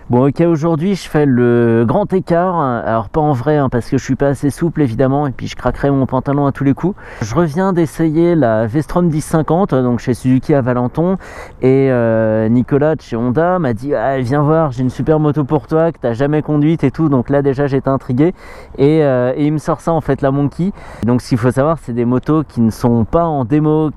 Bon, ok, aujourd'hui je fais le grand écart, alors pas en vrai hein, parce que je suis pas assez souple évidemment et puis je craquerai mon pantalon à tous les coups. Je reviens d'essayer la V-Strom 1050 donc chez Suzuki à Valenton et Nicolas de chez Honda m'a dit ah, viens voir, j'ai une super moto pour toi que t'as jamais conduite et tout, donc là déjà j'étais intrigué et il me sort ça en fait, la Monkey. Donc ce qu'il faut savoir, c'est des motos qui ne sont pas en démo,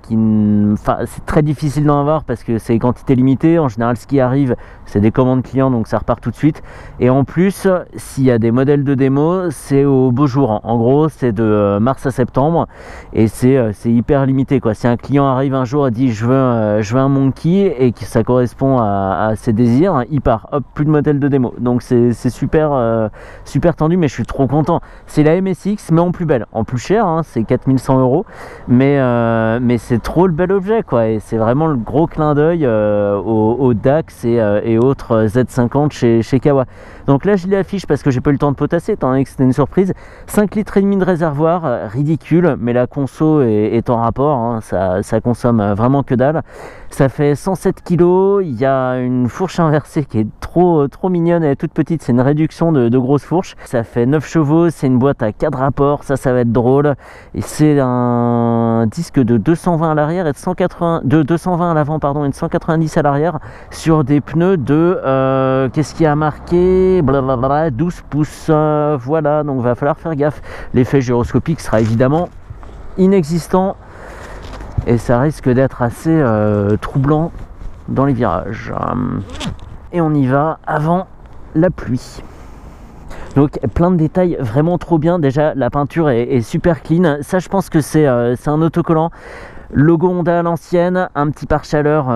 enfin, c'est très difficile d'en avoir parce que c'est quantité limitée. En général ce qui arrive c'est des commandes clients, donc ça repart tout de suite. Et en plus, s'il y a des modèles de démo, c'est au beau jour. En gros, c'est de mars à septembre et c'est hyper limité, quoi. Si un client arrive un jour et dit je veux un Monkey et que ça correspond à ses désirs, il part. Hop, plus de modèles de démo. Donc c'est super, super tendu, mais je suis trop content. C'est la MSX, mais en plus belle, en plus cher, hein, c'est 4100 €. Mais c'est trop le bel objet, quoi. Et c'est vraiment le gros clin d'œil au Dax et autres Z50 chez Kawa. Donc là je l'affiche parce que j'ai pas eu le temps de potasser étant donné que c'était une surprise. 5 litres et demi de réservoir, ridicule, mais la conso est en rapport, hein, ça consomme vraiment que dalle. Ça fait 107 kg, il y a une fourche inversée qui est trop mignonne, elle est toute petite, c'est une réduction de grosse fourche. Ça fait 9 chevaux, c'est une boîte à 4 rapports, ça va être drôle. Et c'est un disque de 220 à l'arrière et de 220 à l'avant pardon, et de 190 à l'arrière sur des pneus de qu'est-ce qui a marqué, blablabla, 12 pouces, voilà, donc va falloir faire gaffe. L'effet gyroscopique sera évidemment inexistant et ça risque d'être assez troublant dans les virages. Et on y va avant la pluie. Donc plein de détails vraiment trop bien. Déjà la peinture est super clean, ça je pense que c'est un autocollant. Logo Honda à l'ancienne, un petit pare-chaleur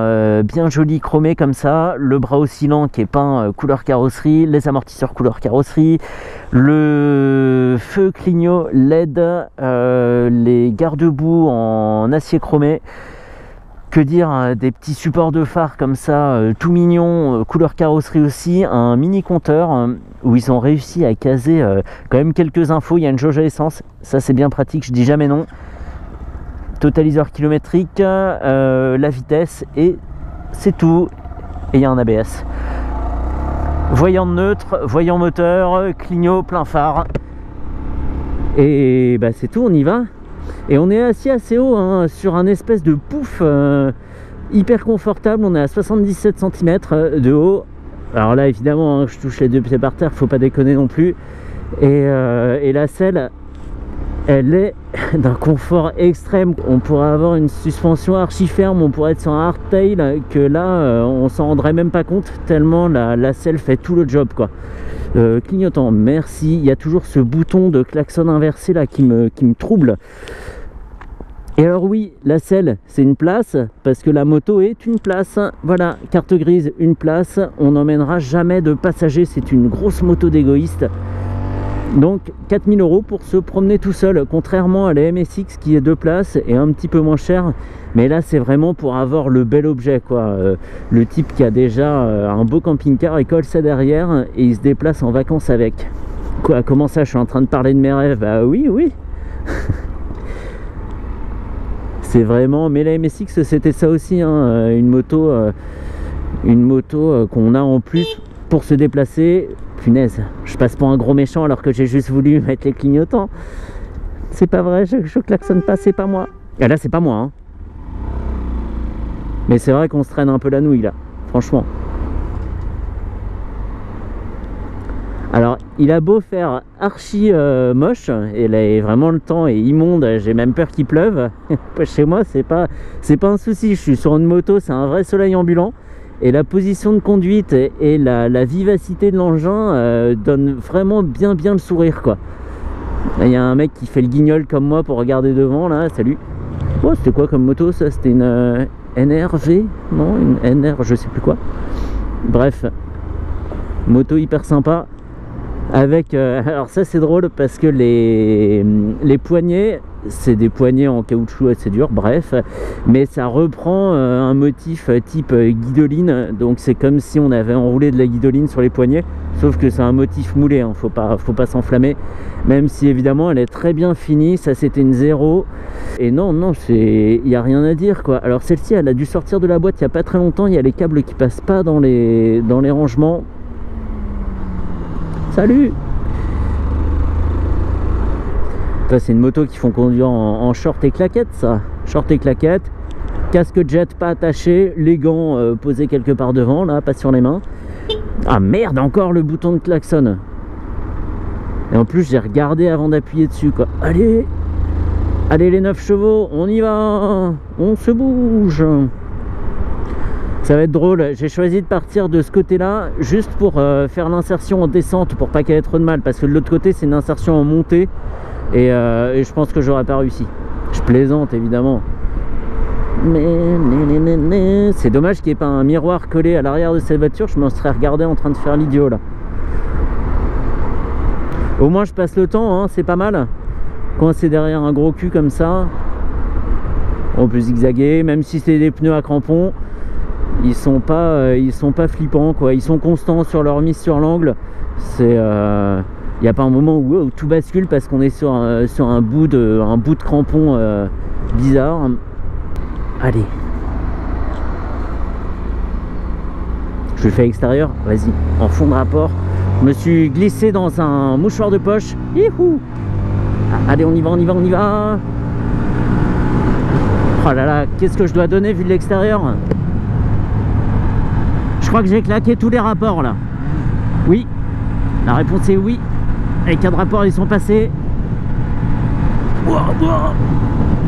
bien joli chromé comme ça, le bras oscillant qui est peint couleur carrosserie, les amortisseurs couleur carrosserie, le feu clignot LED, les garde-boue en acier chromé. Que dire, des petits supports de phare comme ça, tout mignon, couleur carrosserie aussi, un mini compteur où ils ont réussi à caser quand même quelques infos. Il y a une jauge à essence, ça c'est bien pratique, je dis jamais non. Totaliseur kilométrique, la vitesse et c'est tout. Et il y a un ABS. Voyant neutre, voyant moteur, clignot, plein phare. Et bah c'est tout, on y va. Et on est assis assez haut hein, sur un espèce de pouf hyper confortable. On est à 77 cm de haut. Alors là évidemment hein, je touche les deux pieds par terre, faut pas déconner non plus. Et la selle, elle est d'un confort extrême. On pourrait avoir une suspension archi ferme, on pourrait être sur un hardtail que là on s'en rendrait même pas compte tellement la selle fait tout le job, quoi. Clignotant, merci. Il y a toujours ce bouton de klaxon inversé là qui me trouble. Et alors oui, la selle c'est une place parce que la moto est une place. Voilà, carte grise, une place. On n'emmènera jamais de passagers, c'est une grosse moto d'égoïste. Donc 4000 € pour se promener tout seul, contrairement à la MSX qui est 2 places et un petit peu moins cher. Mais là c'est vraiment pour avoir le bel objet, quoi. Le type qui a déjà un beau camping-car, il colle ça derrière et il se déplace en vacances avec. Quoi, comment ça, je suis en train de parler de mes rêves? Bah oui c'est vraiment, mais la MSX c'était ça aussi hein, une moto qu'on a en plus pour se déplacer. Punaise, je passe pour un gros méchant alors que j'ai juste voulu mettre les clignotants. C'est pas vrai, je klaxonne pas, c'est pas moi. Et là c'est pas moi hein. Mais c'est vrai qu'on se traîne un peu la nouille là, franchement. Alors il a beau faire archi moche, et là vraiment le temps est immonde, j'ai même peur qu'il pleuve. Chez moi c'est pas un souci, je suis sur une moto, c'est un vrai soleil ambulant. Et la position de conduite et la vivacité de l'engin donnent vraiment bien le sourire, quoi. Il y a un mec qui fait le guignol comme moi pour regarder devant là, salut. Oh, c'était quoi comme moto ça? C'était une NRV? Non, une NR, je sais plus quoi. Bref, moto hyper sympa. Avec, alors ça c'est drôle parce que les poignées, c'est des poignées en caoutchouc assez dur, bref, mais ça reprend un motif type guidoline, donc c'est comme si on avait enroulé de la guidoline sur les poignets, sauf que c'est un motif moulé, hein, faut pas s'enflammer, même si évidemment elle est très bien finie. Ça c'était une 0 et non il n'y a rien à dire, quoi. Alors celle-ci elle a dû sortir de la boîte il n'y a pas très longtemps, il y a les câbles qui passent pas dans les rangements. Salut. Ça c'est une moto qu'ils font conduire en short et claquettes, ça. Short et claquettes, casque jet pas attaché, les gants posés quelque part devant, là, pas sur les mains. Ah merde, encore le bouton de klaxon. Et en plus j'ai regardé avant d'appuyer dessus, quoi. Allez, allez les 9 chevaux, on y va, on se bouge. Ça va être drôle, j'ai choisi de partir de ce côté-là juste pour faire l'insertion en descente pour pas qu'elle ait trop de mal, parce que de l'autre côté c'est une insertion en montée et je pense que j'aurais pas réussi. Je plaisante évidemment. Mais c'est dommage qu'il n'y ait pas un miroir collé à l'arrière de cette voiture, je m'en serais regardé en train de faire l'idiot là. Au moins je passe le temps, hein, c'est pas mal. Coincé derrière un gros cul comme ça, on peut zigzaguer, même si c'est des pneus à crampons. Ils sont pas flippants, quoi. Ils sont constants sur leur mise sur l'angle. C'est il n'y a pas un moment où tout bascule parce qu'on est sur un bout de crampon bizarre. Allez, je le fais à l'extérieur, vas-y, en fond de rapport. Je me suis glissé dans un mouchoir de poche. Youhou. Allez, on y va, on y va, on y va. Oh là là, qu'est-ce que je dois donner vu de l'extérieur? Je crois que j'ai claqué tous les rapports là. Oui, la réponse est oui. Les 4 rapports ils sont passés.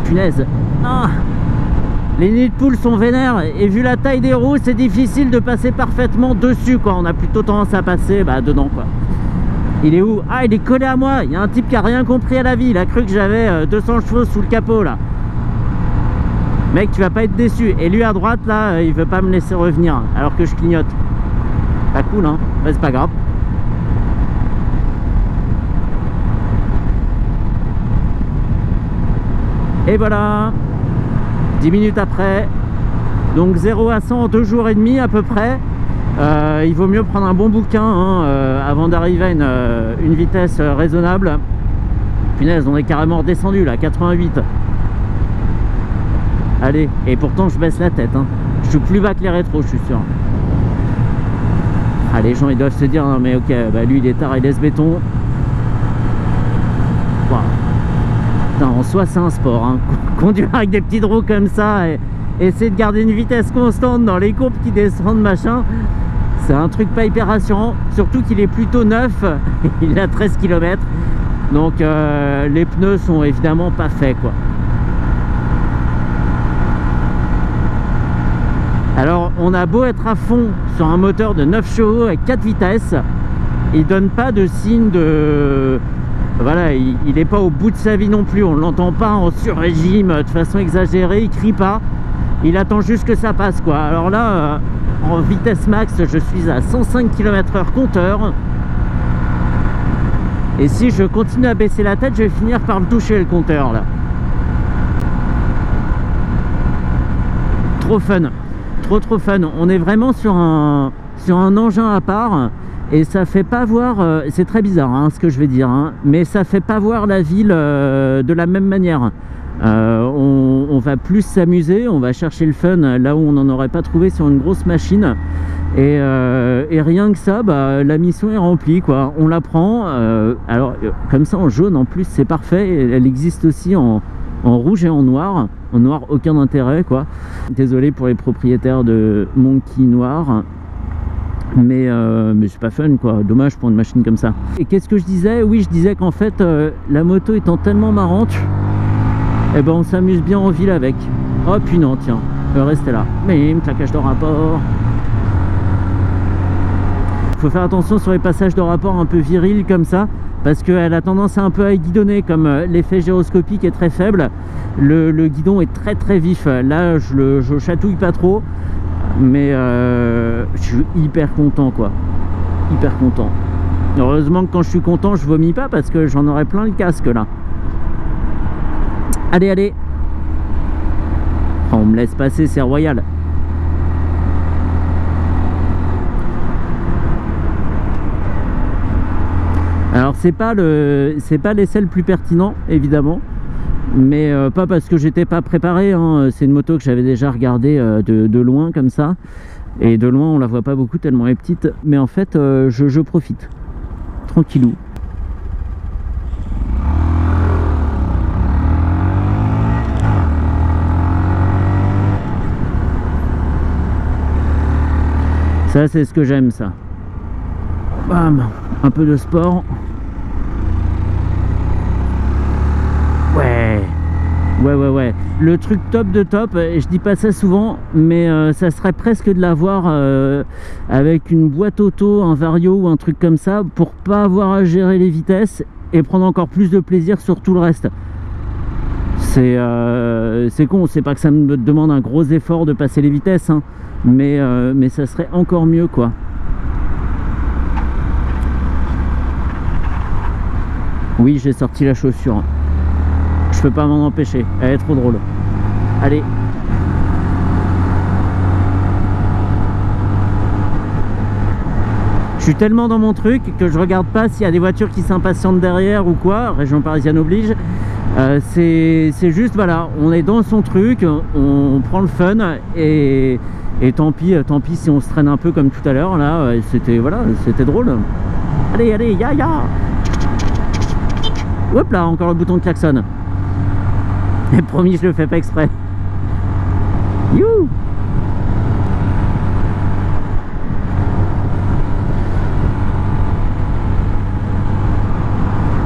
Punaise. Ah, les nids de poules sont vénères et vu la taille des roues c'est difficile de passer parfaitement dessus, quoi. On a plutôt tendance à passer dedans, quoi. Il est où? Ah, il est collé à moi. Il y a un type qui a rien compris à la vie. Il a cru que j'avais 200 chevaux sous le capot là. Mec, tu vas pas être déçu. Et lui à droite là, il veut pas me laisser revenir alors que je clignote. Pas cool, hein? Bah, c'est pas grave. Et voilà, 10 minutes après. Donc 0 à 100 en 2 jours et demi à peu près. Il vaut mieux prendre un bon bouquin hein, avant d'arriver à une vitesse raisonnable. Punaise, on est carrément redescendu là, 88. Allez, et pourtant je baisse la tête, hein. Je suis plus bas que les rétros, je suis sûr. Ah, les gens ils doivent se dire non mais ok, bah lui il est tard, il laisse béton. Wow. Putain, en soi c'est un sport, hein. Conduire avec des petites roues comme ça et essayer de garder une vitesse constante dans les courbes qui descendent machin, c'est un truc pas hyper rassurant, surtout qu'il est plutôt neuf. Il a 13 km, donc les pneus sont évidemment pas faits, quoi. Alors on a beau être à fond sur un moteur de 9 chevaux avec 4 vitesses, il donne pas de signe de... Voilà, il n'est pas au bout de sa vie non plus, on ne l'entend pas en sur-régime de façon exagérée, il crie pas, il attend juste que ça passe, quoi. Alors là, en vitesse max, je suis à 105 km/h compteur. Et si je continue à baisser la tête, je vais finir par le toucher, le compteur, là. Trop fun. Trop fun. On est vraiment sur un engin à part et ça fait pas voir, c'est très bizarre hein, ce que je vais dire, hein, mais ça fait pas voir la ville de la même manière. On va plus s'amuser, on va chercher le fun là où on n'en aurait pas trouvé sur une grosse machine et rien que ça, la mission est remplie, quoi. On la prend, alors comme ça en jaune en plus c'est parfait, elle existe aussi en rouge et en noir. En noir, aucun intérêt, quoi. Désolé pour les propriétaires de Monkey noir, mais c'est pas fun, quoi. Dommage pour une machine comme ça. Et qu'est-ce que je disais? Oui, je disais qu'en fait la moto étant tellement marrante, eh ben on s'amuse bien en ville avec. Oh puis non, tiens, restez là. Bim, claquage de rapport. Faut faire attention sur les passages de rapport un peu virils comme ça, parce qu'elle a tendance à un peu à guidonner, comme l'effet gyroscopique est très faible, le guidon est très vif. Là je chatouille pas trop, mais je suis hyper content, quoi. Hyper content. Heureusement que quand je suis content je vomis pas, parce que j'en aurais plein le casque là. Allez, allez. On me laisse passer, c'est royal. Alors c'est pas l'essai le plus pertinent évidemment, mais pas parce que j'étais pas préparé, hein. C'est une moto que j'avais déjà regardée de loin comme ça, et de loin on la voit pas beaucoup tellement elle est petite, mais en fait je profite. tranquillou. Ça, c'est ce que j'aime, ça. Bam, un peu de sport. Ouais. Le truc top de top, et je dis pas ça souvent, mais ça serait presque de l'avoir avec une boîte auto, un vario ou un truc comme ça, pour pas avoir à gérer les vitesses et prendre encore plus de plaisir sur tout le reste. C'est con, c'est pas que ça me demande un gros effort de passer les vitesses, hein, mais ça serait encore mieux, quoi. Oui, j'ai sorti la chaussure. Je peux pas m'en empêcher, elle est trop drôle. Allez. Je suis tellement dans mon truc que je regarde pas s'il y a des voitures qui s'impatientent derrière ou quoi, région parisienne oblige. C'est juste, voilà, on est dans son truc, on prend le fun et tant pis si on se traîne un peu comme tout à l'heure là, c'était voilà, c'était drôle. Allez, ya. Hop là, encore le bouton de klaxon. Et promis, je le fais pas exprès. You.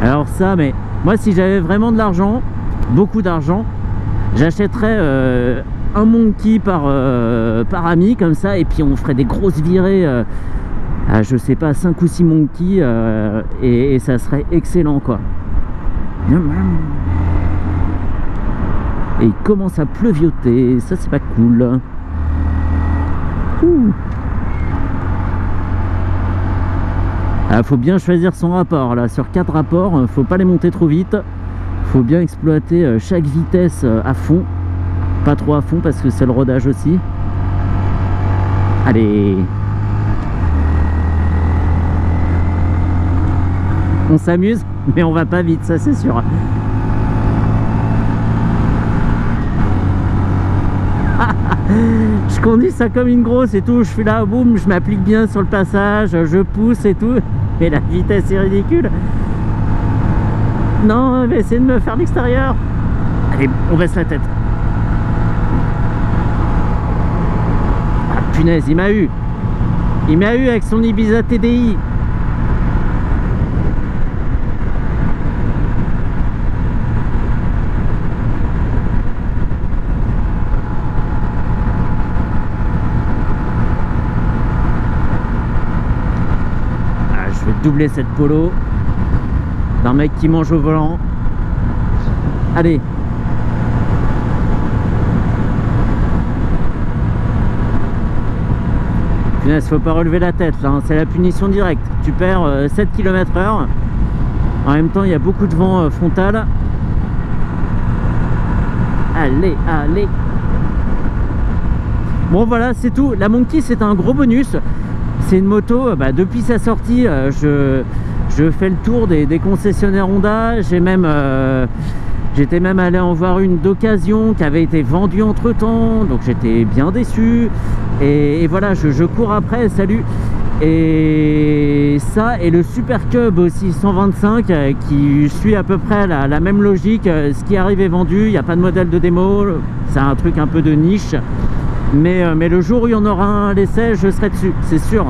Alors ça, mais moi si j'avais vraiment de l'argent, beaucoup d'argent, j'achèterais un monkey par ami comme ça, et puis on ferait des grosses virées à, je sais pas, 5 ou 6 monkeys et ça serait excellent, quoi. Et il commence à pleuvioter, ça c'est pas cool. Ah, faut bien choisir son rapport là, sur 4 rapports, faut pas les monter trop vite. Faut bien exploiter chaque vitesse à fond. Pas trop à fond parce que c'est le rodage aussi. Allez. On s'amuse, mais on va pas vite, ça c'est sûr. Je conduis ça comme une grosse et tout, je suis là, boum, je m'applique bien sur le passage, je pousse et tout, mais la vitesse est ridicule. Non, mais essayez de me faire l'extérieur. Allez, on baisse la tête. Ah punaise, il m'a eu. Il m'a eu avec son Ibiza TDI. Doubler cette polo d'un mec qui mange au volant. Allez. Punaise, faut pas relever la tête là, hein. C'est la punition directe. Tu perds 7 km/h. En même temps, il y a beaucoup de vent frontal. Allez. Bon voilà, c'est tout. La Monkey, c'est un gros bonus. C'est une moto, depuis sa sortie, je fais le tour des concessionnaires Honda. J'étais même allé en voir une d'occasion qui avait été vendue entre temps, donc j'étais bien déçu. Et voilà, je cours après, salut. Et ça, et le Super Cub aussi 125 qui suit à peu près la même logique. Ce qui arrive est vendu, il n'y a pas de modèle de démo, c'est un truc un peu de niche. Mais le jour où il y en aura un à l'essai, je serai dessus, c'est sûr.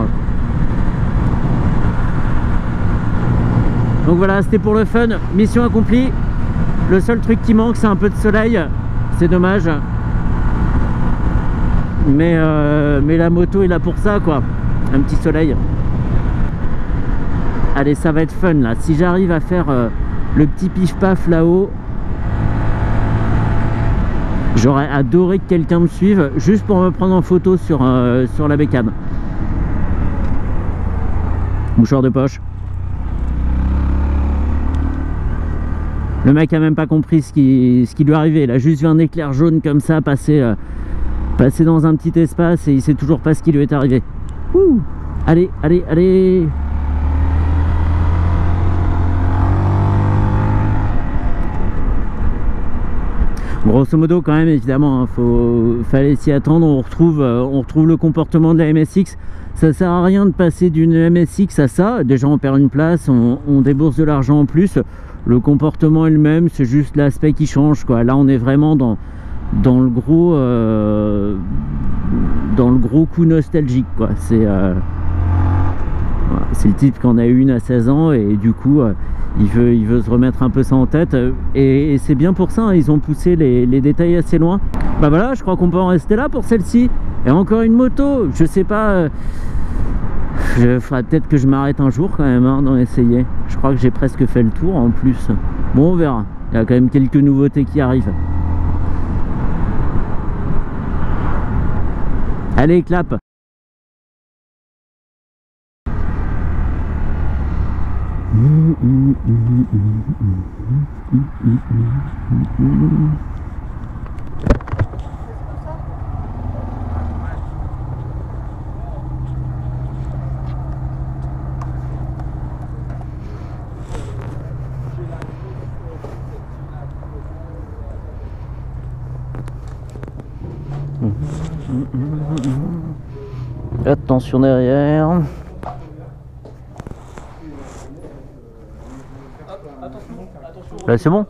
Donc voilà, c'était pour le fun, mission accomplie. Le seul truc qui manque, c'est un peu de soleil, c'est dommage. Mais la moto est là pour ça, quoi. Un petit soleil. Allez, ça va être fun là. Si j'arrive à faire le petit pif-paf là-haut, j'aurais adoré que quelqu'un me suive juste pour me prendre en photo sur la bécane. Mouchoir de poche. Le mec a même pas compris ce qui lui arrivait. Il a juste vu un éclair jaune comme ça passer dans un petit espace et il sait toujours pas ce qui lui est arrivé. Ouh. Allez. Grosso modo quand même évidemment, hein, fallait s'y attendre, on retrouve le comportement de la MSX. Ça sert à rien de passer d'une MSX à ça, déjà on perd une place, on débourse de l'argent en plus. Le comportement est le même, c'est juste l'aspect qui change quoi. Là on est vraiment dans le gros coup nostalgique quoi. C'est le type qui en a une à 16 ans et du coup il veut se remettre un peu ça en tête et c'est bien pour ça, hein, ils ont poussé les détails assez loin. Bah voilà, je crois qu'on peut en rester là pour celle-ci. Et encore une moto, je sais pas, il faudrait peut-être que je m'arrête un jour quand même hein, d'en essayer. Je crois que j'ai presque fait le tour en plus. Bon on verra, il y a quand même quelques nouveautés qui arrivent. Allez clap. Attention derrière. Là c'est bon.